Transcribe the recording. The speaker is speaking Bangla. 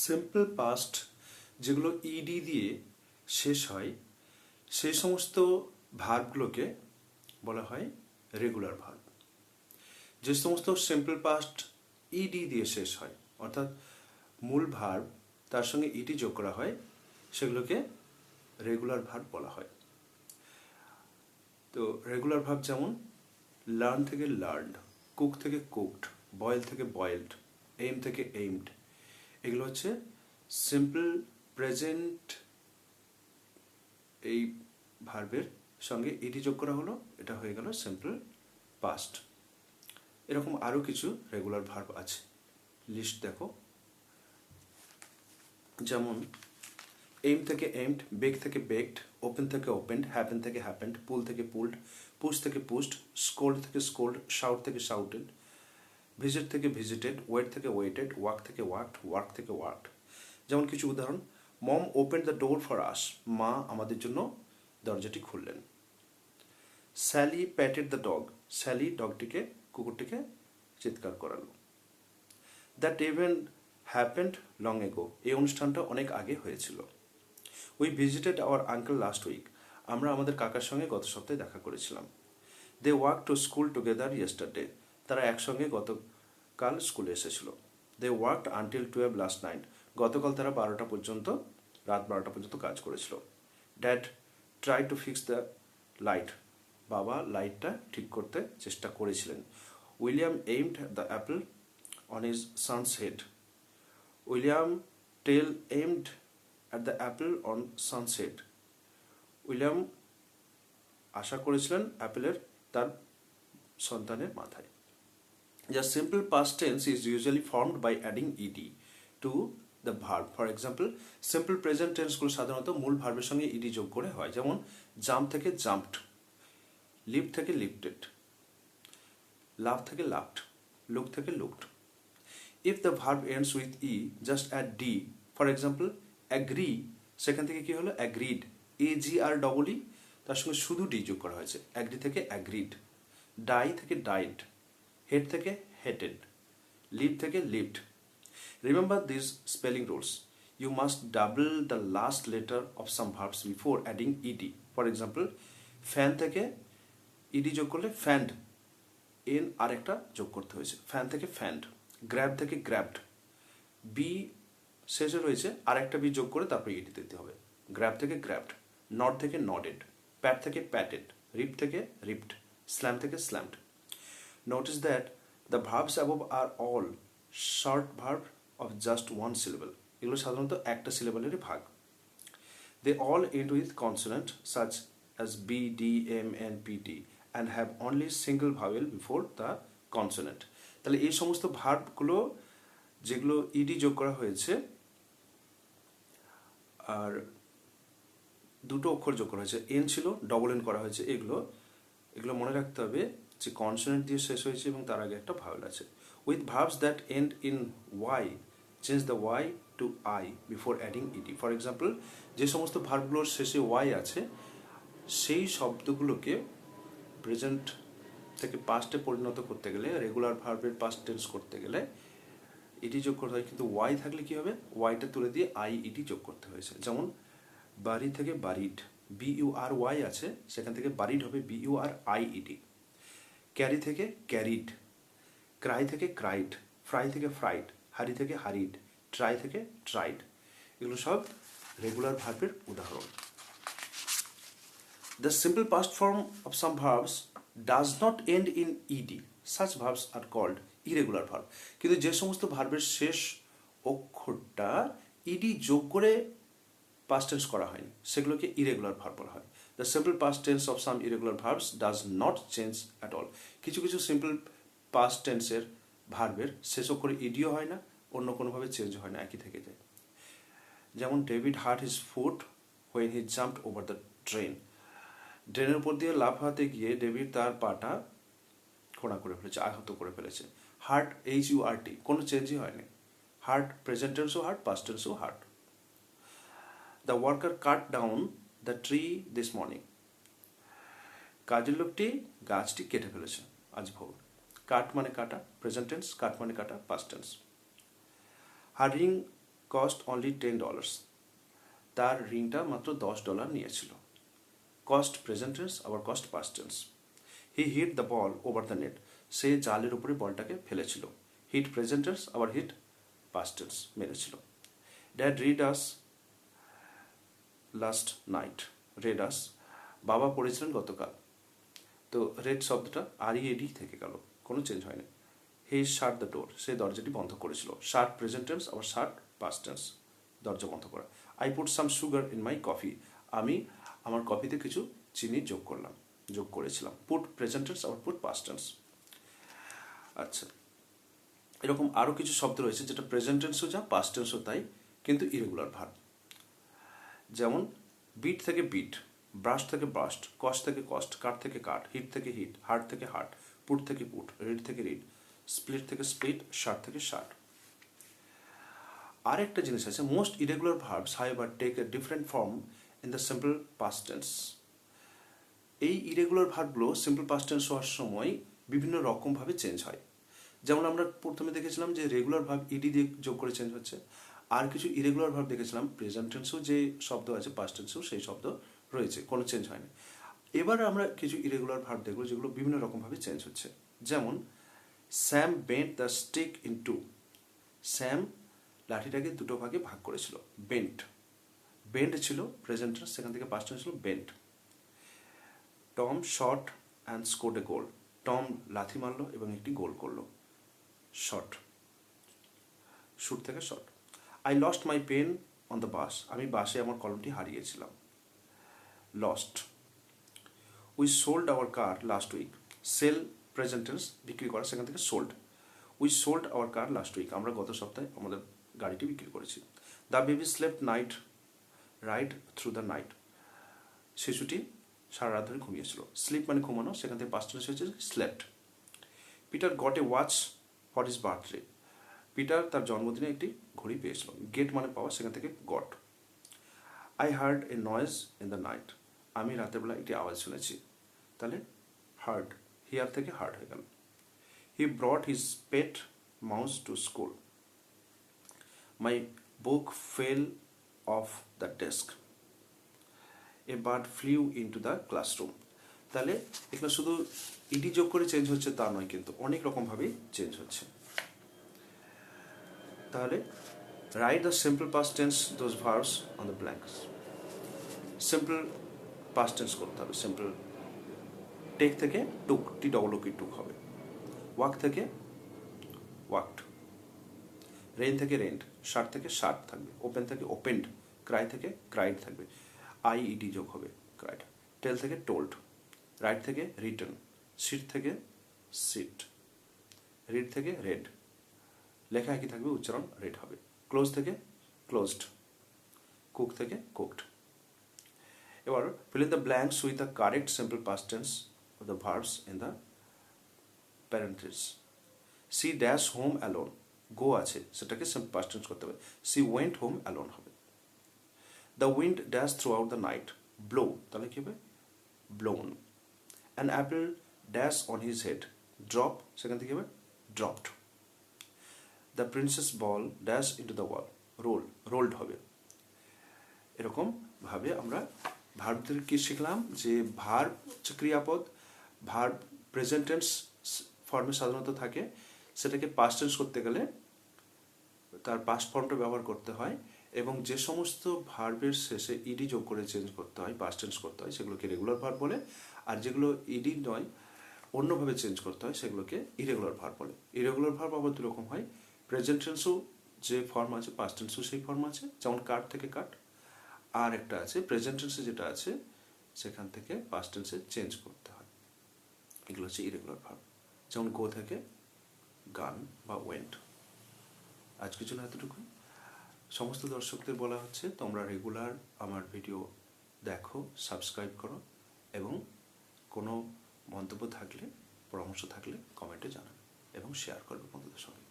সিম্পল পাস্ট যেগুলো ইডি দিয়ে শেষ হয় সেই সমস্ত ভার্বগুলোকে বলা হয় রেগুলার ভার্ব। যে সমস্ত সিম্পল পাস্ট ইডি দিয়ে শেষ হয় অর্থাৎ মূল ভার্ব তার সঙ্গে ইডি যোগ করা হয় সেগুলোকে রেগুলার ভার্ব বলা হয়। তো রেগুলার ভার্ব যেমন লার্ন থেকে লার্নড, কুক থেকে কুকড, বয়েল থেকে বয়েলড, এইম থেকে এইমড, এগুলো হচ্ছে সিম্পল প্রেজেন্ট এই ভার্বের সঙ্গে ইডি যোগ করা হলো, এটা হয়ে গেল সিম্পল পাস্ট। এরকম আরও কিছু রেগুলার ভার্ব আছে, লিস্ট দেখো। যেমন এইম থেকে এইমড, বেক থেকে বেকড, ওপেন থেকে ওপেন্ড, হ্যাপেন থেকে হ্যাপেন্ড, পুল থেকে পুলড, পুশ থেকে পুশড, স্কোল্ড থেকে স্কোল্ড, শাউট থেকে শাউটেড, ভিজিট থেকে ভিজিটেড, ওয়েট থেকে ওয়েটেড, ওয়াক থেকে ওয়াকড, ওয়ার্ক থেকে ওয়ার্কড। যেমন কিছু উদাহরণ, mom open the door for us, মা আমাদের জন্য দরজাটি খুললেন। Sally patted the dog, Sally ডগটিকে কুকুরটিকে চিৎকার করালো। That event happened long ago, এই অনুষ্ঠানটা অনেক আগে হয়েছিল। We visited our uncle last week, আমরা আমাদের কাকার সঙ্গে গত সপ্তাহে দেখা করেছিলাম। They walk to school together yesterday, তারা একসঙ্গে গতকাল স্কুলে এসেছিল। They worked until 12 last night, গতকাল তারা রাত 12টা পর্যন্ত কাজ করেছিল। Dad try to fix the light, বাবা লাইটটা ঠিক করতে চেষ্টা করেছিলেন। William aimed the apple on his son's head, William Tell aimed at the apple on sunset, William আশা করেছিলেন অ্যাপেলের তার সন্তানের মাথায়। The simple past tense is usually formed by adding ed to the verb. For example, simple present tense গুলো সাধারণত মূল ভার্বের সঙ্গে ed যোগ করে হয়, যেমন জাম্প থেকে জাম্পড, লিভ থেকে লিফটেড, লাভ থেকে লাভড, লুক থেকে looked. If the verb ends with e, just add d. For example, agree, সেখান থেকে কি হলো agreed, agr-e, তার সঙ্গে শুধু d যোগ করা হয়েছে, agree থেকে agreed। die থেকে died, হেড থেকে হেটেড, লিভ থেকে lived. Remember this spelling rules. You must double the last letter of some verbs before adding ED. For example, fan থেকে ইডি যোগ করলে ফ্যান্ড, এন আর একটা যোগ করতে হয়েছে, ফ্যান থেকে ফ্যান্ড। গ্র্যাব থেকে গ্র্যাবড, বি শেষে রয়েছে আর একটা বি যোগ করে তারপরে ইডি দিতে হবে, গ্র্যাব থেকে গ্র্যাবড। নড থেকে নডেড, প্যাট থেকে প্যাটেড, রিপ থেকে রিপড, স্ল্যাম থেকে স্ল্যামড। Notice that the verbs above are all short verb of just one syllable. এগুলো সাধারণত একটা সিলেবলেরই ভাগ। They all end with consonant such as b, d, m, n, p, t and have only single vowel before the consonant. তাহলে এই সমস্ত ভার্বগুলো যেগুলো ইডি যোগ করা হয়েছে আর দুটো অক্ষর যোগ করা হয়েছে, এন ছিল, ডবল এন করা হয়েছে, এগুলো মনে রাখতে হবে যে কনসোনেন্ট দিয়ে শেষ হয়েছে এবং তার আগে একটা ভাওয়েল আছে। With verbs that end in y, change the y to i before adding ED. For example, যে সমস্ত ভার্বগুলোর শেষে ওয়াই আছে সেই শব্দগুলোকে প্রেজেন্ট থেকে পাস্টে পরিণত করতে গেলে, রেগুলার ভার্বের পাস্ট টেন্স করতে গেলে ইডি যোগ করতে হয়, কিন্তু ওয়াই থাকলে কি হবে, ওয়াইটা তুলে দিয়ে আই ইডি যোগ করতে হয়েছে। যেমন বাড়ি থেকে buried, B U R Y আছে, সেখান থেকে বাড়িড হবে B U R I E. Carry থেকে ক্যারিড, ক্রাই থেকে ক্রাইড, ফ্রাই থেকে ফ্রাইড, হারি থেকে হারিড, ট্রাই থেকে ট্রাইড। এগুলো সব রেগুলার ভার্বের উদাহরণ। The simple past form of some verbs does not end in ed. Such verbs are called irregular verb. কিন্তু যে সমস্ত ভার্বের শেষ অক্ষরটা ইডি যোগ করে past tense করা হয়নি সেগুলোকে ইরেগুলার ভার্ব বলা হয়। The simple past tense of some irregular verbs does not change at all. কিছু কিছু সিম্পল পাস্ট টেন্সের ভার্বের শেষ অক্ষরে ইডিও হয় না, অন্য কোনোভাবে চেঞ্জ হয় না, একই থেকে যায়। যেমন David heart his foot when he jumped over the train, ট্রেনের উপর দিয়ে লাফাতে গিয়ে ডেভিড তার পাটা খোঁড়া করে ফেলেছে, আহত করে ফেলেছে। হার্ট, HURT, কোনো চেঞ্জই হয়নি। হার্ট প্রেজেন্ট টেন্সও হার্ট, পাস্ট টেন্সও hurt. The worker cut down the tree this morning. কাজের লোকটি গাছটি কেটে ফেলেছে আজ ভোর। কাট মানে কাটা, প্রেজেন্ট টেন্স, কাট মানে কাটা, past tense. Her ring cost only $10, তার রিংটা মাত্র $10 নিয়েছিল। কস্ট প্রেজেন্ট টেন্স, আবার cost past tense. He hit the ball over the net, সে জালের উপরে বলটাকে ফেলেছিল। হিট প্রেজেন্ট টেন্স, আবার হিট পাস্ট টেন্স, মেরেছিল। Dad read us last night, read us, বাবা পড়েছিলেন গতকাল। তো রেড শব্দটা READ থেকে গেল, কোনো চেঞ্জ হয়নি। হি শাট দ্য ডোর, সে দরজাটি বন্ধ করেছিল। শাট প্রেজেন্ট টেন্স, আবার শাট পাস্ট টেন্স, দরজা বন্ধ করা। I put some sugar in my coffee, আমি আমার কফিতে কিছু চিনি যোগ করেছিলাম। পুট প্রেজেন্ট টেন্স, আবার পুট পাস্ট টেন্স। আচ্ছা, এরকম আরও কিছু শব্দ রয়েছে যেটা প্রেজেন্ট টেন্সও যা পাস্ট টেন্সও তাই, কিন্তু ইরেগুলার ভার্ব। যেমন বিট থেকে বিট, ব্রাশ থেকে ব্রাস্ট, কস্ট থেকে কস্ট, কাট থেকে কাট, হিট থেকে হিট, হার্ট থেকে হার্ট, পুট থেকে পুট, রিড থেকে রিড, স্প্লিট থেকে স্প্লিট, শার্ট থেকে শার্ট। আর একটা জিনিস আছে, most irregular verbs however take a different form in the simple past tense. এই ইরেগুলার ভার্বগুলো সিম্পল পাস্ট টেন্স হওয়ার সময় বিভিন্ন রকমভাবে চেঞ্জ হয়। যেমন আমরা প্রথমে দেখেছিলাম যে রেগুলার ভার্ব ইডি দিয়ে যোগ করে চেঞ্জ হচ্ছে, আর কিছু ইরেগুলার ভার্ব দেখেছিলাম প্রেজেন্ট টেন্সেও যে শব্দ আছে পাস্ট টেন্সেও সেই শব্দ রয়েছে, কোনো চেঞ্জ হয়নি। এবার আমরা কিছু ইরেগুলার ভার্ব দেখব যেগুলো বিভিন্ন রকমভাবে চেঞ্জ হচ্ছে। যেমন Sam bent the stick in two, Sam লাঠিটাকে দুটো ভাগে ভাগ করেছিল। বেন্ট, বেন্ড ছিল প্রেজেন্ট টেন্স, সেখান থেকে পাস্ট টেন্স ছিল bent. Tom shot and scored a goal, Tom লাথি মারলো এবং একটি গোল করলো। শট, শুট থেকে shot. I lost my pen on the bus, আমি বাসে আমার কলমটি হারিয়েছিলাম। Lost. We sold our car last week, sell present tense, বিক্রি করা, সেখান থেকে sold. We sold our car last week, আমরা গত সপ্তাহে আমাদের গাড়িটি বিক্রি করেছি। The baby slept night right through the night, শিশুটি সারা রাত ধরে ঘুমিয়েছিল। স্লিপ মানে ঘুমানো, সেখান থেকে পাস্ট টেন্স হয়েছে slept. Peter got a watch for his birthday, Peter তার জন্মদিনে একটি ঘড়ি পেয়েছিল। গেট মানে পাওয়া, সেখান থেকে goat. I hard a noise in the night, আমি রাতের বেলা একটি আওয়াজ শুনেছি। তাহলে হার্ড, হিয়ার থেকে হার্ড হয়ে গেল। He brought his pet mouse to school, my book fell off the desk, a bird flew into the classroom. তাহলে এখানে শুধু ইডি যোগ করে চেঞ্জ হচ্ছে তা নয়, কিন্তু অনেক রকমভাবেই চেঞ্জ হচ্ছে। তাহলে write the simple past tense those verbs on the blanks. Simple past tense করতে হবে। সিম্পল টেক থেকে টুক, TOOK টুক হবে। ওয়াক থেকে ওয়াকড, রেইন থেকে রেন্ট, শার্ট থেকে শার্ট থাকবে, ওপেন থেকে ওপেন্ড, ক্রাই থেকে ক্রাইড থাকবে, IED যোগ হবে ক্রাইড। টেল থেকে টোল্ড, রাইট থেকে রিটার্ন, সিট থেকে সিট, রিড থেকে রেড, লেখা একই থাকবে, উচ্চারণ রেড হবে। ক্লোজ থেকে ক্লোজড, কুক থেকে কুকড। এবার fill in the blanks with the correct simple past tense of the verbs in the parentheses. She dash home alone, go আছে, সেটাকে simple past tense করতে হবে। She went home alone হবে। The wind dashed throughout the night, blow, তাহলে কি হবে blown. An apple dash on his head, drop, সেখান থেকে হবে dropped. The princess ball dash into the wall, roll, rolled হবে। এরকম ভাবে আমরা ভার্বদের কি শিখলাম, যে ভার্ব হচ্ছে ক্রিয়াপদ, ভার্ব প্রেজেন্ট টেন্স ফর্মে সাধারণত থাকে, সেটাকে পাস্ট টেন্স করতে গেলে তার পাস্ট ফর্মটা ব্যবহার করতে হয়, এবং যে সমস্ত ভার্বের শেষে ইডি যোগ করে চেঞ্জ করতে হয়, পাস্ট টেন্স করতে হয়, সেগুলোকে রেগুলার ভার্ব বলে। আর যেগুলো ইডি নয়, অন্যভাবে চেঞ্জ করতে হয়, সেগুলোকে ইরেগুলার ভার্ব বলে। ইরেগুলার ভার্ব আবার দুরকম হয়, প্রেজেন্ট টেন্সও যে ফর্ম আছে, পাস্ট টেন্সও সেই ফর্ম আছে, যেমন কাট থেকে কাট। আর একটা আছে প্রেজেন্ট টেন্সে যেটা আছে, সেখান থেকে পাস্ট টেন্সে চেঞ্জ করতে হয়। এগুলো হচ্ছে ইরেগুলার ভার্ব, যেমন গো থেকে গান বা ওয়েন্ট। আজকের জন্য এতটুকু। সমস্ত দর্শকদের বলা হচ্ছে, তোমরা রেগুলার আমার ভিডিও দেখো, সাবস্ক্রাইব করো, এবং কোনো মন্তব্য থাকলে, পরামর্শ থাকলে কমেন্টে জানাবে এবং শেয়ার করবে বন্ধুদের সঙ্গে।